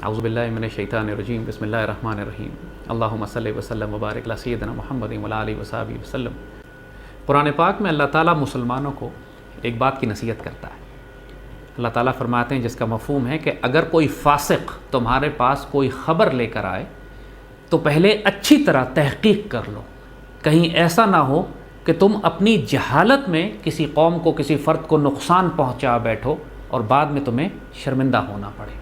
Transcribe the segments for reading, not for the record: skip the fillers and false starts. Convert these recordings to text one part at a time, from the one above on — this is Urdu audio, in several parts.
اعوذ باللہ من الشیطان الرجیم بسم اللہ الرحمن الرحیم اللہم صلی وسلم وبارک علی سیدنا محمد وعلی آلہ وصحبہ وسلم۔ قرآن پاک میں اللہ تعالیٰ مسلمانوں کو ایک بات کی نصیحت کرتا ہے۔ اللہ تعالیٰ فرماتے ہیں جس کا مفہوم ہے کہ اگر کوئی فاسق تمہارے پاس کوئی خبر لے کر آئے تو پہلے اچھی طرح تحقیق کر لو، کہیں ایسا نہ ہو کہ تم اپنی جہالت میں کسی قوم کو کسی فرد کو نقصان پہنچا بیٹھو اور بعد میں تمہیں شرمندہ ہونا پڑے۔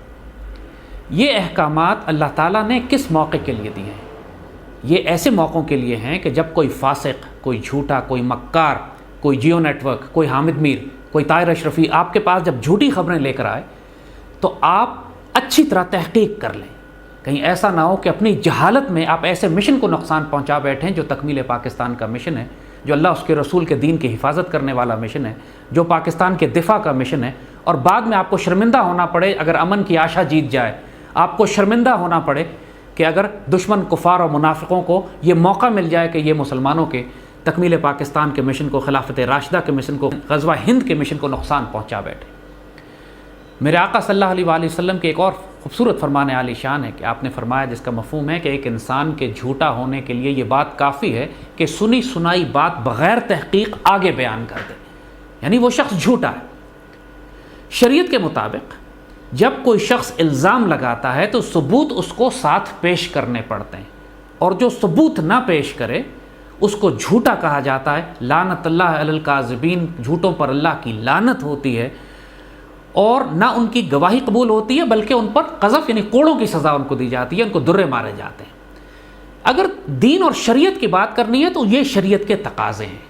یہ احکامات اللہ تعالیٰ نے کس موقع کے لیے دیے ہیں؟ یہ ایسے موقعوں کے لیے ہیں کہ جب کوئی فاسق، کوئی جھوٹا، کوئی مکار، کوئی جیو نیٹ ورک، کوئی حامد میر، کوئی طاہر اشرفی آپ کے پاس جب جھوٹی خبریں لے کر آئے تو آپ اچھی طرح تحقیق کر لیں، کہیں ایسا نہ ہو کہ اپنی جہالت میں آپ ایسے مشن کو نقصان پہنچا بیٹھیں جو تکمیل پاکستان کا مشن ہے، جو اللہ اس کے رسول کے دین کی حفاظت کرنے والا مشن ہے، جو پاکستان کے دفاع کا مشن ہے، اور بعد میں آپ کو شرمندہ ہونا پڑے اگر امن کی آشا جیت جائے، آپ کو شرمندہ ہونا پڑے کہ اگر دشمن کفار اور منافقوں کو یہ موقع مل جائے کہ یہ مسلمانوں کے تکمیل پاکستان کے مشن کو، خلافت راشدہ کے مشن کو، غزوہ ہند کے مشن کو نقصان پہنچا بیٹھے۔ میرے آقا صلی اللہ علیہ وسلم کے ایک اور خوبصورت فرمان عالی شان ہے کہ آپ نے فرمایا جس کا مفہوم ہے کہ ایک انسان کے جھوٹا ہونے کے لیے یہ بات کافی ہے کہ سنی سنائی بات بغیر تحقیق آگے بیان کر دے، یعنی وہ شخص جھوٹا ہے۔ شریعت کے مطابق جب کوئی شخص الزام لگاتا ہے تو ثبوت اس کو ساتھ پیش کرنے پڑتے ہیں، اور جو ثبوت نہ پیش کرے اس کو جھوٹا کہا جاتا ہے۔ لعنت اللہ علی الکاذبین، جھوٹوں پر اللہ کی لعنت ہوتی ہے، اور نہ ان کی گواہی قبول ہوتی ہے بلکہ ان پر قذف یعنی کوڑوں کی سزا ان کو دی جاتی ہے، ان کو درے مارے جاتے ہیں۔ اگر دین اور شریعت کی بات کرنی ہے تو یہ شریعت کے تقاضے ہیں،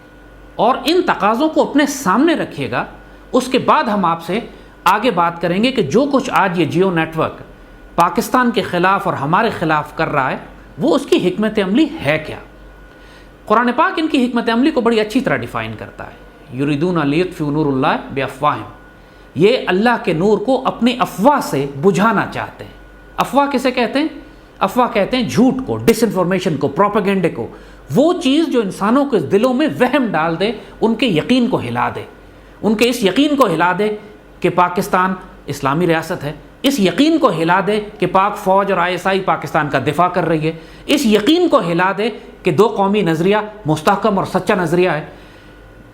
اور ان تقاضوں کو اپنے سامنے رکھیے گا، اس کے بعد ہم آپ سے آگے بات کریں گے کہ جو کچھ آج یہ جیو نیٹ ورک پاکستان کے خلاف اور ہمارے خلاف کر رہا ہے وہ اس کی حکمت عملی ہے کیا۔ قرآن پاک ان کی حکمت عملی کو بڑی اچھی طرح ڈیفائن کرتا ہے۔ یریدون لیطفئوا نور اللہ بافواہہم، یہ اللہ کے نور کو اپنی افواہ سے بجھانا چاہتے ہیں۔ افواہ کسے کہتے ہیں؟ افواہ کہتے ہیں جھوٹ کو، ڈس انفارمیشن کو، پروپیگنڈے کو، وہ چیز جو انسانوں کے دلوں میں وہم ڈال دے، ان کے یقین کو ہلا دے، ان کے اس یقین کو ہلا دے کہ پاکستان اسلامی ریاست ہے، اس یقین کو ہلا دے کہ پاک فوج اور ISI پاکستان کا دفاع کر رہی ہے، اس یقین کو ہلا دے کہ دو قومی نظریہ مستحکم اور سچا نظریہ ہے۔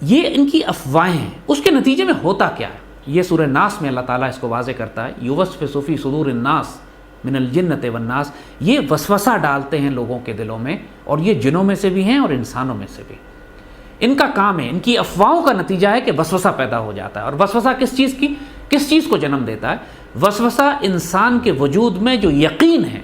یہ ان کی افواہیں ہیں۔ اس کے نتیجے میں ہوتا کیا ہے؟ یہ سورہ ناس میں اللہ تعالیٰ اس کو واضح کرتا ہے، یوسوس فی صدور الناس من الجنۃ والناس، یہ وسوسہ ڈالتے ہیں لوگوں کے دلوں میں، اور یہ جنوں میں سے بھی ہیں اور انسانوں میں سے بھی۔ ان کا کام ہے، ان کی افواہوں کا نتیجہ ہے کہ وسوسہ پیدا ہو جاتا ہے۔ اور وسوسہ کس چیز کو جنم دیتا ہے؟ وسوسہ انسان کے وجود میں جو یقین ہے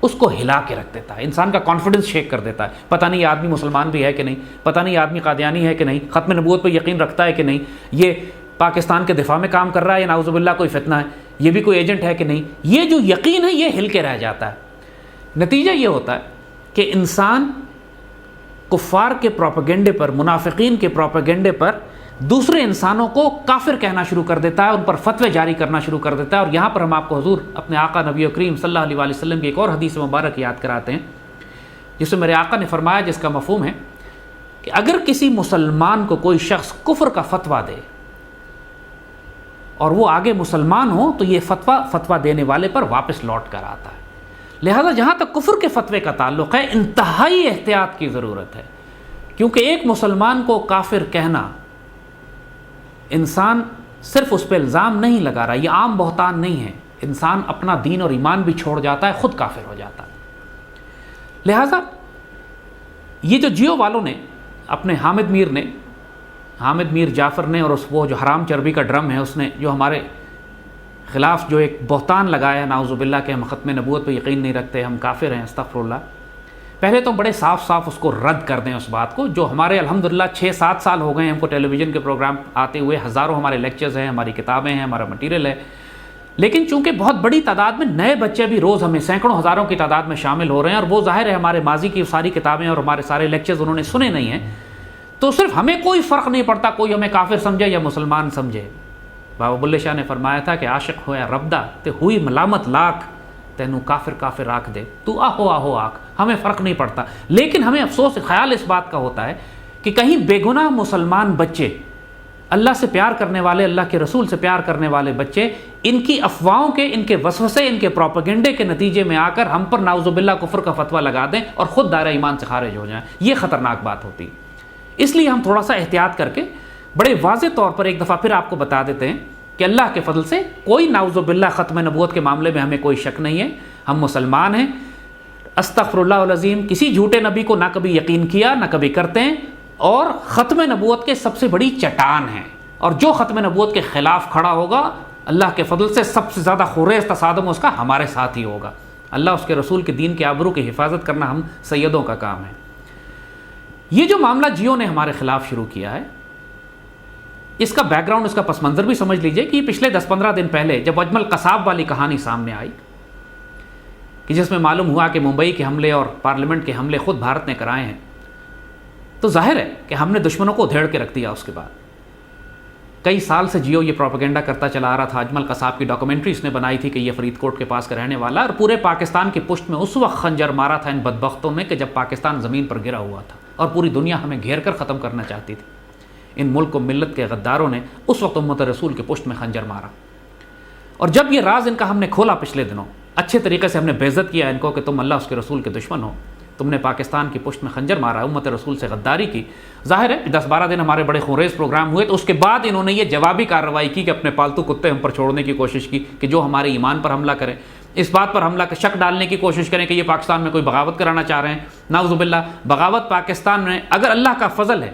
اس کو ہلا کے رکھ دیتا ہے، انسان کا کانفیڈنس شیک کر دیتا ہے۔ پتہ نہیں یہ آدمی مسلمان بھی ہے کہ نہیں، پتہ نہیں یہ آدمی قادیانی ہے کہ نہیں، ختم نبوت پہ یقین رکھتا ہے کہ نہیں، یہ پاکستان کے دفاع میں کام کر رہا ہے یا نعوذ باللہ کوئی فتنہ ہے، یہ بھی کوئی ایجنٹ ہے کہ نہیں۔ یہ جو یقین ہے یہ ہل کے رہ جاتا ہے۔ نتیجہ یہ ہوتا ہے کہ انسان کفار کے پروپیگنڈے پر، منافقین کے پروپیگنڈے پر دوسرے انسانوں کو کافر کہنا شروع کر دیتا ہے، ان پر فتوے جاری کرنا شروع کر دیتا ہے۔ اور یہاں پر ہم آپ کو حضور اپنے آقا نبی کریم صلی اللہ علیہ وسلم کی ایک اور حدیث مبارک یاد کراتے ہیں، جس میں میرے آقا نے فرمایا، جس کا مفہوم ہے کہ اگر کسی مسلمان کو کوئی شخص کفر کا فتویٰ دے اور وہ آگے مسلمان ہو تو یہ فتویٰ دینے والے پر واپس لوٹ کر آتا ہے۔ لہذا جہاں تک کفر کے فتوے کا تعلق ہے انتہائی احتیاط کی ضرورت ہے، کیونکہ ایک مسلمان کو کافر کہنا، انسان صرف اس پہ الزام نہیں لگا رہا، یہ عام بہتان نہیں ہے، انسان اپنا دین اور ایمان بھی چھوڑ جاتا ہے، خود کافر ہو جاتا ہے۔ لہذا یہ جو جیو والوں نے اپنے حامد میر جعفر نے، اور وہ جو حرام چربی کا ڈرم ہے اس نے جو ہمارے خلاف جو ایک بہتان لگایا، نعوذ باللہ کہ ہم ختم نبوت پہ یقین نہیں رکھتے، ہم کافر ہیں، استغفر اللہ، پہلے تو بڑے صاف اس کو رد کر دیں اس بات کو، جو ہمارے الحمدللہ 6-7 سال ہو گئے ہیں ہم کو ٹیلی ویژن کے پروگرام آتے ہوئے، ہزاروں ہمارے لیکچرز ہیں، ہماری کتابیں ہیں، ہمارا مٹیریل ہے، لیکن چونکہ بہت بڑی تعداد میں نئے بچے بھی روز ہمیں سینکڑوں ہزاروں کی تعداد میں شامل ہو رہے ہیں، اور وہ ظاہر ہے ہمارے ماضی کی ساری کتابیں اور ہمارے سارے لیکچرز انہوں نے سنے نہیں ہیں، تو صرف ہمیں کوئی فرق نہیں پڑتا کوئی ہمیں کافر سمجھے یا مسلمان سمجھے۔ بابا بلے شاہ نے فرمایا تھا کہ عاشق ہویا ربدہ تے ہوئی ملامت لاکھ، تینوں کافر آکھ دے، تو آہو آکھ، ہمیں فرق نہیں پڑتا۔ لیکن ہمیں افسوس خیال اس بات کا ہوتا ہے کہ کہیں بے گناہ مسلمان بچے اللہ سے پیار کرنے والے, اللہ کے رسول سے پیار کرنے والے بچے ان کی افواہوں کے, ان کے وسوسے, ان کے پروپیگنڈے کے نتیجے میں آ کر ہم پر نعوذ باللہ کفر کا فتویٰ لگا دیں اور خود دائرہ ایمان سے خارج ہو جائیں. یہ خطرناک بات ہوتی ہے. اس لیے ہم تھوڑا سا احتیاط کر کے بڑے واضح طور پر ایک دفعہ پھر آپ کو بتا دیتے ہیں کہ اللہ کے فضل سے کوئی نعوذ باللہ ختم نبوت کے معاملے میں ہمیں کوئی شک نہیں ہے. ہم مسلمان ہیں, استغفر اللہ العظیم, کسی جھوٹے نبی کو نہ کبھی یقین کیا نہ کبھی کرتے ہیں, اور ختم نبوت کے سب سے بڑی چٹان ہیں. اور جو ختم نبوت کے خلاف کھڑا ہوگا اللہ کے فضل سے سب سے زیادہ خریز تصادم اس کا ہمارے ساتھ ہی ہوگا. اللہ اس کے رسول کے دین کے آبرو کی حفاظت کرنا ہم سیدوں کا کام ہے. یہ جو معاملہ جیو نے ہمارے خلاف شروع کیا ہے, اس کا بیک گراؤنڈ, اس کا پس منظر بھی سمجھ لیجئے کہ پچھلے 10-15 دن پہلے جب اجمل قصاب والی کہانی سامنے آئی کہ جس میں معلوم ہوا کہ ممبئی کے حملے اور پارلیمنٹ کے حملے خود بھارت نے کرائے ہیں, تو ظاہر ہے کہ ہم نے دشمنوں کو ادھیڑ کے رکھ دیا. اس کے بعد کئی سال سے جیو یہ پروپیگنڈا کرتا چلا آ رہا تھا. اجمل قصاب کی ڈاکومنٹری اس نے بنائی تھی کہ یہ فرید کوٹ کے پاس کا رہنے والا, اور پورے پاکستان کی پشت میں اس وقت خنجر مارا تھا ان بدبختوں نے کہ جب پاکستان زمین پر گرا ہوا تھا اور پوری دنیا ہمیں گھیر کر ختم کرنا چاہتی تھی. ان ملک و ملت کے غداروں نے اس وقت امت رسول کے پشت میں خنجر مارا. اور جب یہ راز ان کا ہم نے کھولا پچھلے دنوں, اچھے طریقے سے ہم نے بے عزت کیا ان کو کہ تم اللہ اس کے رسول کے دشمن ہو, تم نے پاکستان کی پشت میں خنجر مارا, امت رسول سے غداری کی. ظاہر ہے 10-12 دن ہمارے بڑے خونریز پروگرام ہوئے, تو اس کے بعد انہوں نے یہ جوابی کارروائی کی کہ اپنے پالتو کتے ہم پر چھوڑنے کی کوشش کی کہ جو ہمارے ایمان پر حملہ کریں, اس بات پر حملہ شک ڈالنے کی کوشش کریں کہ یہ پاکستان میں کوئی بغاوت کرانا چاہ رہے ہیں. نعوذ باللہ, بغاوت پاکستان میں اگر اللہ کا فضل ہے,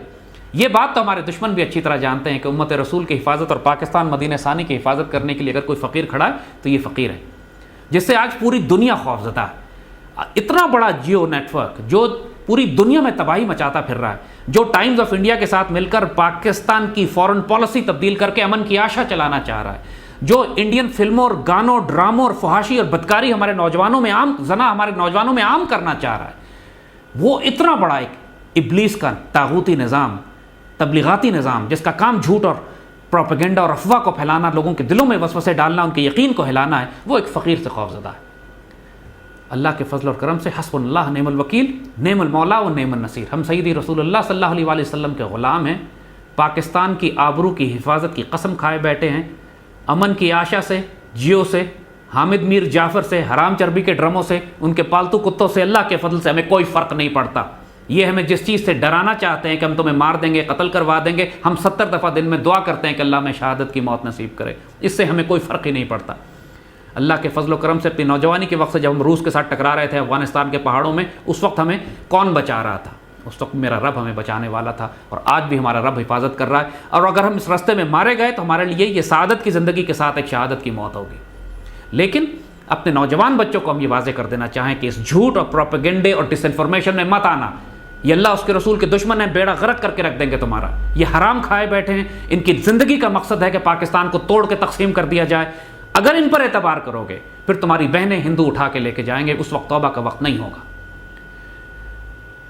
یہ بات تو ہمارے دشمن بھی اچھی طرح جانتے ہیں کہ امت رسول کی حفاظت اور پاکستان مدینہ ثانی کی حفاظت کرنے کے لیے اگر کوئی فقیر کھڑا ہے تو یہ فقیر ہے, جس سے آج پوری دنیا خوفزدہ ہے. اتنا بڑا جیو نیٹ ورک جو پوری دنیا میں تباہی مچاتا پھر رہا ہے, جو ٹائمز آف انڈیا کے ساتھ مل کر پاکستان کی فورن پالیسی تبدیل کر کے امن کی آشا چلانا چاہ رہا ہے, جو انڈین فلموں اور گانوں, ڈراموں اور فحاشی اور بدکاری ہمارے نوجوانوں میں عام, زنا ہمارے نوجوانوں میں عام کرنا چاہ رہا ہے, وہ اتنا بڑا ایک ابلیس کا طاغوتی نظام, تبلیغاتی نظام, جس کا کام جھوٹ اور پروپیگنڈا اور افواہ کو پھیلانا, لوگوں کے دلوں میں وسوسے ڈالنا, ان کے یقین کو ہلانا ہے, وہ ایک فقیر سے خوفزدہ ہے. اللہ کے فضل اور کرم سے حسب اللہ نعم الوکیل, نعم المولا و نعم النصیر. ہم سیدی رسول اللہ صلی اللہ علیہ وسلم کے غلام ہیں, پاکستان کی آبرو کی حفاظت کی قسم کھائے بیٹھے ہیں. امن کی آشا سے, جیو سے, حامد میر جعفر سے, حرام چربی کے ڈرموں سے, ان کے پالتو کتوں سے اللہ کے فضل سے ہمیں کوئی فرق نہیں پڑتا. یہ ہمیں جس چیز سے ڈرانا چاہتے ہیں کہ ہم تمہیں مار دیں گے, قتل کروا دیں گے, ہم 70 دفعہ دن میں دعا کرتے ہیں کہ اللہ میں شہادت کی موت نصیب کرے, اس سے ہمیں کوئی فرق ہی نہیں پڑتا. اللہ کے فضل و کرم سے اپنی نوجوانی کے وقت سے جب ہم روس کے ساتھ ٹکرا رہے تھے افغانستان کے پہاڑوں میں, اس وقت ہمیں کون بچا رہا تھا؟ اس وقت میرا رب ہمیں بچانے والا تھا, اور آج بھی ہمارا رب حفاظت کر رہا ہے. اور اگر ہم اس راستے میں مارے گئے تو ہمارے لیے یہ سعادت کی زندگی کے ساتھ ایک شہادت کی موت ہوگی. لیکن اپنے نوجوان بچوں کو ہم یہ واضح کر دینا چاہیں کہ اس جھوٹ اور پروپیگنڈے اور ڈس انفارمیشن میں مت آنا. یہ اللہ اس کے رسول کے دشمن ہیں, بیڑا غرق کر کے رکھ دیں گے تمہارا. یہ حرام کھائے بیٹھے ہیں, ان کی زندگی کا مقصد ہے کہ پاکستان کو توڑ کے تقسیم کر دیا جائے. اگر ان پر اعتبار کرو گے پھر تمہاری بہنیں ہندو اٹھا کے لے کے جائیں گے, اس وقت توبہ کا وقت نہیں ہوگا.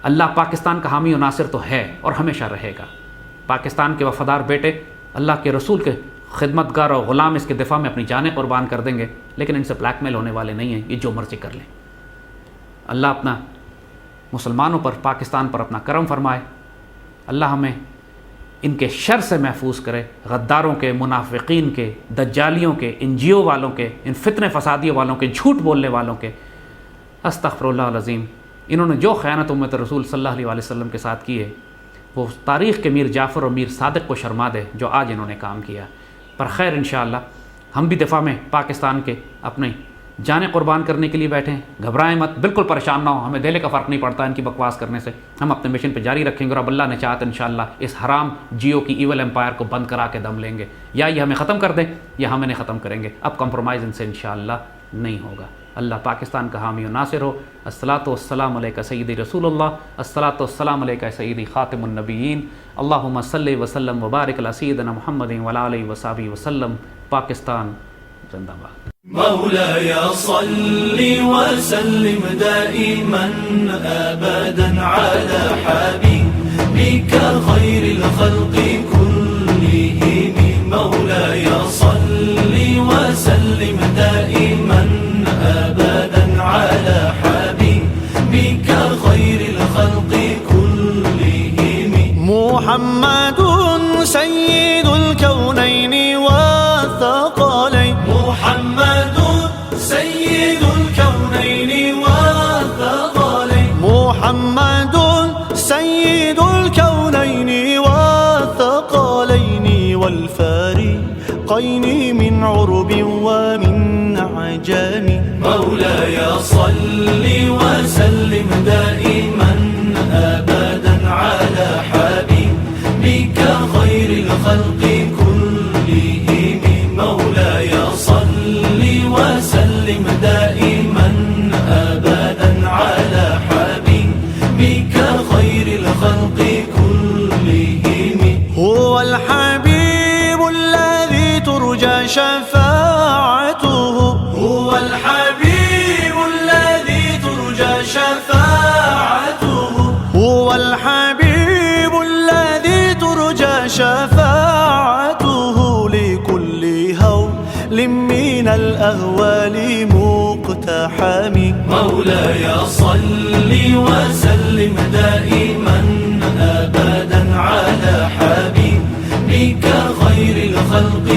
اللہ پاکستان کا حامی و ناصر تو ہے اور ہمیشہ رہے گا. پاکستان کے وفادار بیٹے اللہ کے رسول کے خدمتگار اور غلام اس کے دفاع میں اپنی جانیں قربان کر دیں گے, لیکن ان سے بلیک میل ہونے والے نہیں ہیں. یہ جو مرضی کر لیں. اللہ اپنا مسلمانوں پر, پاکستان پر اپنا کرم فرمائے. اللہ ہمیں ان کے شر سے محفوظ کرے, غداروں کے, منافقین کے, دجالیوں کے, ان جیو والوں کے, ان فتنے فسادیوں والوں کے, جھوٹ بولنے والوں کے. استغفر اللہ العظیم. انہوں نے جو خیانت امت رسول صلی اللہ علیہ وسلم کے ساتھ کی ہے, وہ تاریخ کے میر جعفر اور میر صادق کو شرما دے جو آج انہوں نے کام کیا. پر خیر انشاءاللہ ہم بھی دفاع میں پاکستان کے اپنے جانیں قربان کرنے کے لیے بیٹھے ہیں. گھبرائیں مت, بالکل پریشان نہ ہو, ہمیں دہلے کا فرق نہیں پڑتا ان کی بکواس کرنے سے. ہم اپنے مشن پہ جاری رکھیں گے, اور اب اللہ نے چاہت انشاءاللہ اس حرام جیو کی ایول امپائر کو بند کرا کے دم لیں گے. یا یہ ہمیں ختم کر دیں یا ہم انہیں ختم کریں گے. اب کمپرومائز ان سے انشاءاللہ نہیں ہوگا. اللہ پاکستان کا حامی و ناصر ہو. الصلاۃ والسلام علیکہ سیدی رسول اللہ, الصلاۃ والسلام علیکہ سیدی خاتم النبیین. اللہم صلی وسلم وبارک علی سیدنا محمد وعلی آلہ وصحبہ وسلم. پاکستان زندہ باد. مولاي صل وسلم دائما أبدا على حبيبك خير الخلق كلهم. مولاي صل وسلم دائما أبدا على حبيبك خير الخلق كلهم. محمد سيد والفارقين من عرب ومن عجم. مولاي صل وسلم دائما أبدا على حبيبك خير الخلق كلهم. مولاي صل وسلم دائما أبدا على حبيبك خير الخلق كلهم. هو الحبيب الذي ترجى شفاعته، هو الحبيب الذي ترجى شفاعته، هو الحبيب الذي ترجى شفاعته لكل هول من الأهوال مقتحم. مولاي صل وسلم دائما أبدا على حبيبك خير الخلق